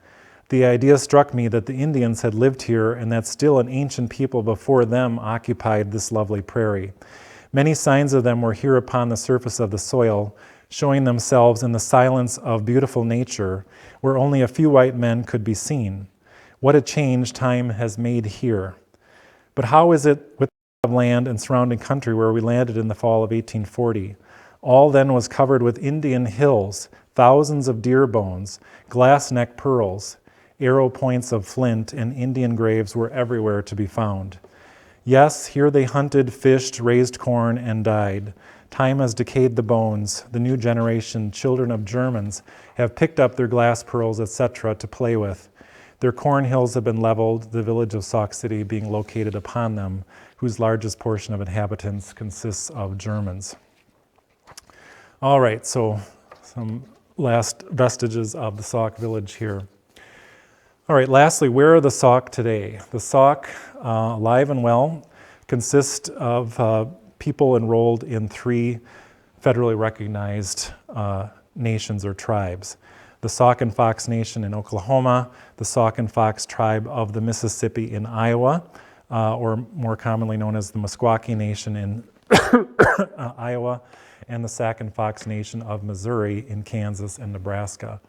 The idea struck me that the Indians had lived here and that still an ancient people before them occupied this lovely prairie. Many signs of them were here upon the surface of the soil, showing themselves in the silence of beautiful nature, where only a few white men could be seen. What a change time has made here. But how is it with the land and surrounding country where we landed in the fall of 1840? All then was covered with Indian hills, thousands of deer bones, glass-neck pearls, arrow points of flint, and Indian graves were everywhere to be found. Yes, here they hunted, fished, raised corn, and died. Time has decayed the bones. The new generation, children of Germans, have picked up their glass pearls, etc., to play with. Their corn hills have been leveled, the village of Sauk City being located upon them, whose largest portion of inhabitants consists of Germans. All right, so some last vestiges of the Sauk village here. All right, lastly, where are the Sauk today? The Sauk, alive and well, consist of people enrolled in 3 federally recognized nations or tribes. The Sauk and Fox Nation in Oklahoma, the Sauk and Fox tribe of the Mississippi in Iowa, or more commonly known as the Meskwaki Nation in Iowa, and the Sac and Fox Nation of Missouri in Kansas and Nebraska.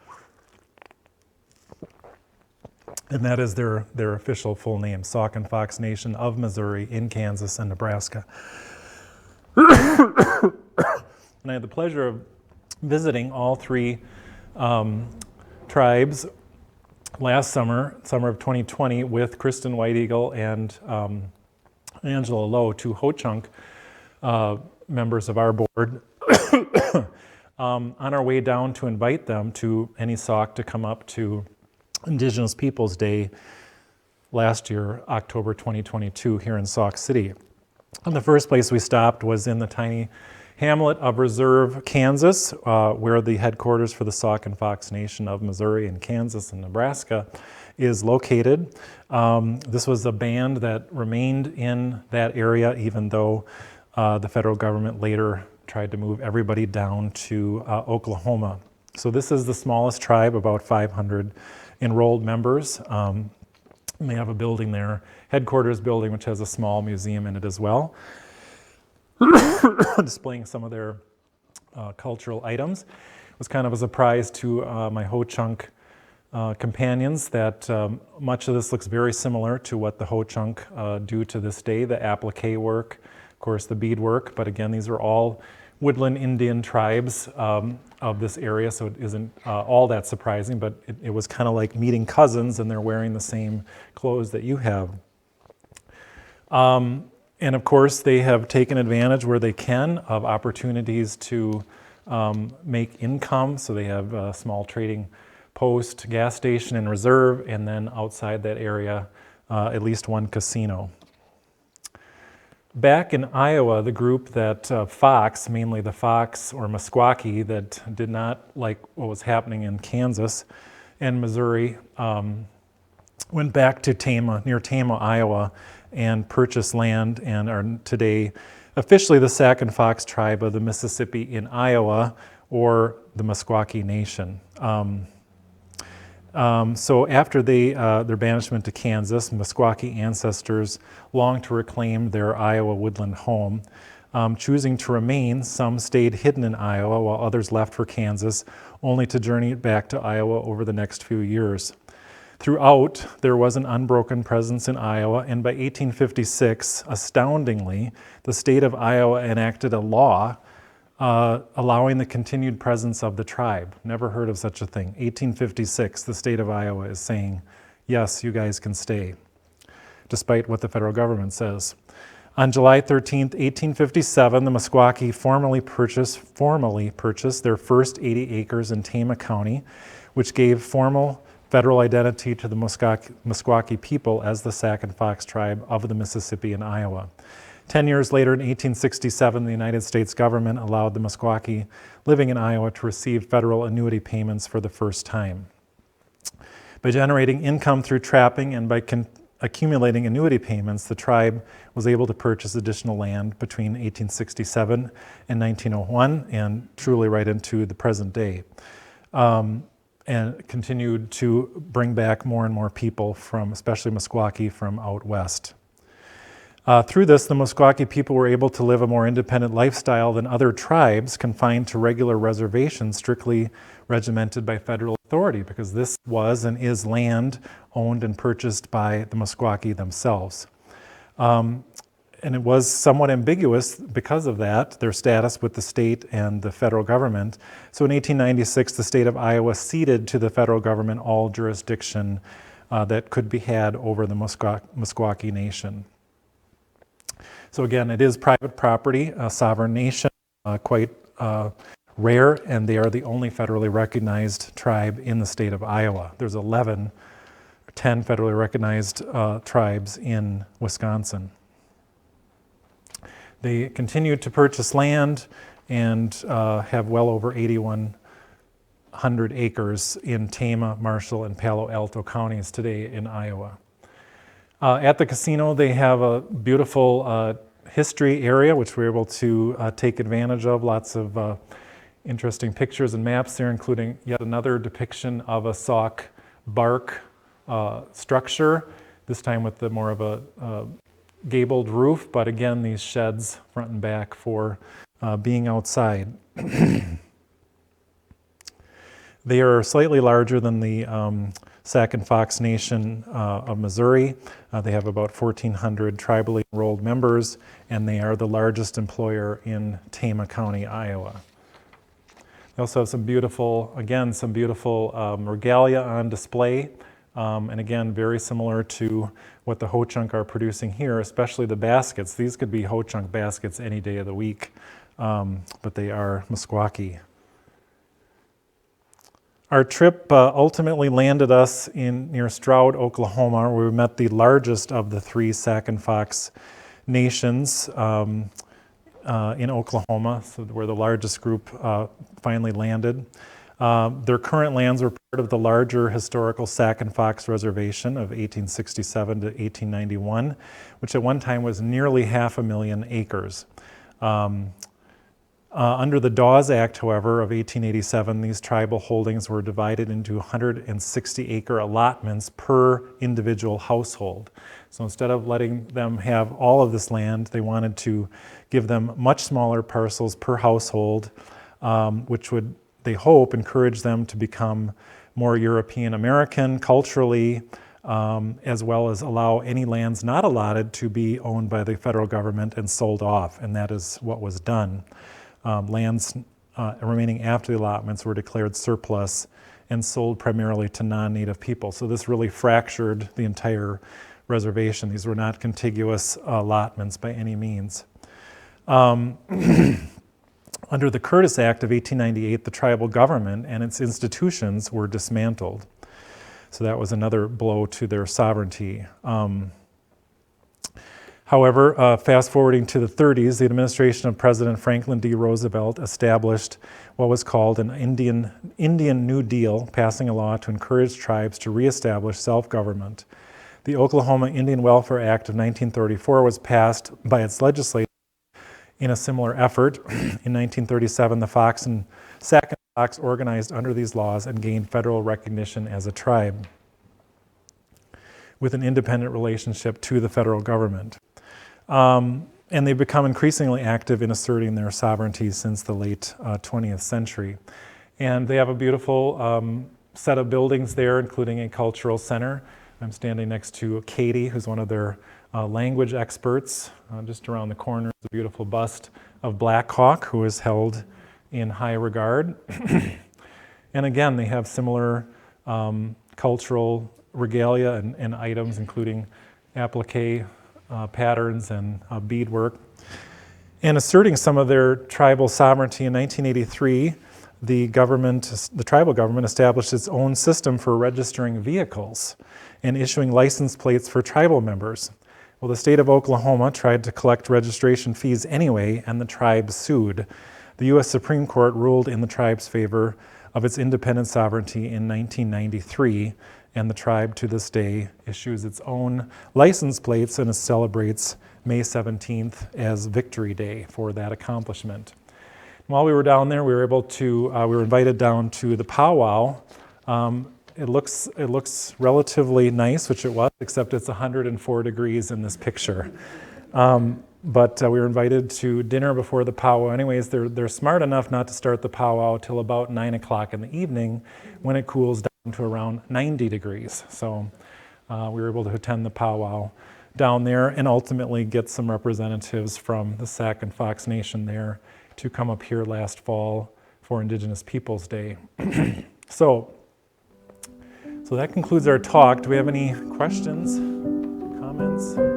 And that is their official full name, Sauk and Fox Nation of Missouri in Kansas and Nebraska. And I had the pleasure of visiting all 3 tribes last summer of 2020, with Kristen White Eagle and Angela Lowe, 2 Ho-Chunk members of our board, on our way down to invite them to any Sauk to come up to Indigenous Peoples Day last year, October 2022, here in Sauk City. And the first place we stopped was in the tiny hamlet of Reserve, Kansas, where the headquarters for the Sauk and Fox Nation of Missouri and Kansas and Nebraska is located. This was a band that remained in that area even though the federal government later tried to move everybody down to Oklahoma. So this is the smallest tribe, about 500 enrolled members. They have a building there, headquarters building, which has a small museum in it as well, displaying some of their cultural items. It was kind of a surprise to my Ho-Chunk companions that much of this looks very similar to what the Ho-Chunk do to this day, the applique work, of course the beadwork, but again, these are all woodland Indian tribes of this area, so it isn't all that surprising, but it was kind of like meeting cousins and they're wearing the same clothes that you have. And of course, they have taken advantage where they can of opportunities to make income, so they have a small trading post, gas station and reserve, and then outside that area, at least one casino. Back in Iowa, the group that Fox, mainly the Fox or Meskwaki, that did not like what was happening in Kansas and Missouri, went back to Tama, near Tama, Iowa, and purchased land and are today officially the Sac and Fox tribe of the Mississippi in Iowa, or the Meskwaki Nation. So after their banishment to Kansas, Meskwaki ancestors longed to reclaim their Iowa woodland home. Choosing to remain, some stayed hidden in Iowa while others left for Kansas, only to journey back to Iowa over the next few years. Throughout, there was an unbroken presence in Iowa, and by 1856, astoundingly, the state of Iowa enacted a law allowing the continued presence of the tribe. Never heard of such a thing. 1856, the state of Iowa is saying, yes, you guys can stay, despite what the federal government says. On July 13th, 1857, the Meskwaki formally purchased their first 80 acres in Tama County, which gave formal federal identity to the Meskwaki people as the Sac and Fox tribe of the Mississippi and Iowa. 10 years later, in 1867, the United States government allowed the Meskwaki living in Iowa to receive federal annuity payments for the first time. By generating income through trapping and by accumulating annuity payments, the tribe was able to purchase additional land between 1867 and 1901, and truly right into the present day, and continued to bring back more and more people from, especially Meskwaki, from out west. Through this, the Meskwaki people were able to live a more independent lifestyle than other tribes confined to regular reservations strictly regimented by federal authority, because this was and is land owned and purchased by the Meskwaki themselves. And it was somewhat ambiguous because of that, their status with the state and the federal government. So in 1896, the state of Iowa ceded to the federal government all jurisdiction that could be had over the Meskwaki Nation. So again, it is private property, a sovereign nation, quite rare, and they are the only federally recognized tribe in the state of Iowa. There's 10 federally recognized tribes in Wisconsin. They continue to purchase land and have well over 8,100 acres in Tama, Marshall, and Palo Alto counties today in Iowa. At the casino, they have a beautiful history area, which we're able to take advantage of. Lots of interesting pictures and maps there, including yet another depiction of a Sauk bark structure, this time with more of a gabled roof, but again, these sheds front and back for being outside. They are slightly larger than the Sac and Fox Nation of Missouri. They have about 1,400 tribally enrolled members, and they are the largest employer in Tama County, Iowa. They also have some beautiful regalia on display, and again, very similar to what the Ho-Chunk are producing here, especially the baskets. These could be Ho-Chunk baskets any day of the week, but they are Meskwaki. Our trip ultimately landed us near Stroud, Oklahoma, where we met the largest of the three Sac and Fox nations in Oklahoma, so where the largest group finally landed. Their current lands were part of the larger historical Sac and Fox Reservation of 1867 to 1891, which at one time was nearly 500,000 acres. Under the Dawes Act, however, of 1887, these tribal holdings were divided into 160-acre allotments per individual household. So instead of letting them have all of this land, they wanted to give them much smaller parcels per household, which would, they hope, encourage them to become more European American culturally, as well as allow any lands not allotted to be owned by the federal government and sold off, and that is what was done. Lands remaining after the allotments were declared surplus and sold primarily to non-native people. So this really fractured the entire reservation. These were not contiguous allotments by any means. Under the Curtis Act of 1898, the tribal government and its institutions were dismantled. So that was another blow to their sovereignty. However, fast forwarding to the 30s, the administration of President Franklin D. Roosevelt established what was called an Indian New Deal, passing a law to encourage tribes to reestablish self-government. The Oklahoma Indian Welfare Act of 1934 was passed by its legislature in a similar effort. In 1937, the Sac and Fox organized under these laws and gained federal recognition as a tribe with an independent relationship to the federal government. And they've become increasingly active in asserting their sovereignty since the late 20th century. And they have a beautiful set of buildings there, including a cultural center. I'm standing next to Katie, who's one of their language experts. Just around the corner is a beautiful bust of Black Hawk, who is held in high regard. And again, they have similar cultural regalia and items, including applique patterns and beadwork. And asserting some of their tribal sovereignty in 1983, the tribal government established its own system for registering vehicles and issuing license plates for tribal members. Well, the state of Oklahoma tried to collect registration fees anyway, and the tribe sued. The U.S. Supreme Court ruled in the tribe's favor of its independent sovereignty in 1993, and the tribe to this day issues its own license plates and celebrates May 17th as Victory Day for that accomplishment. While we were down there, we were invited down to the powwow. It looks relatively nice, which it was, except it's 104 degrees in this picture. But we were invited to dinner before the powwow. Anyways, they're smart enough not to start the powwow till about 9 o'clock in the evening, when it cools down to around 90 degrees. So we were able to attend the powwow down there and ultimately get some representatives from the Sac and Fox Nation there to come up here last fall for Indigenous Peoples Day. So that concludes our talk. Do we have any questions, comments?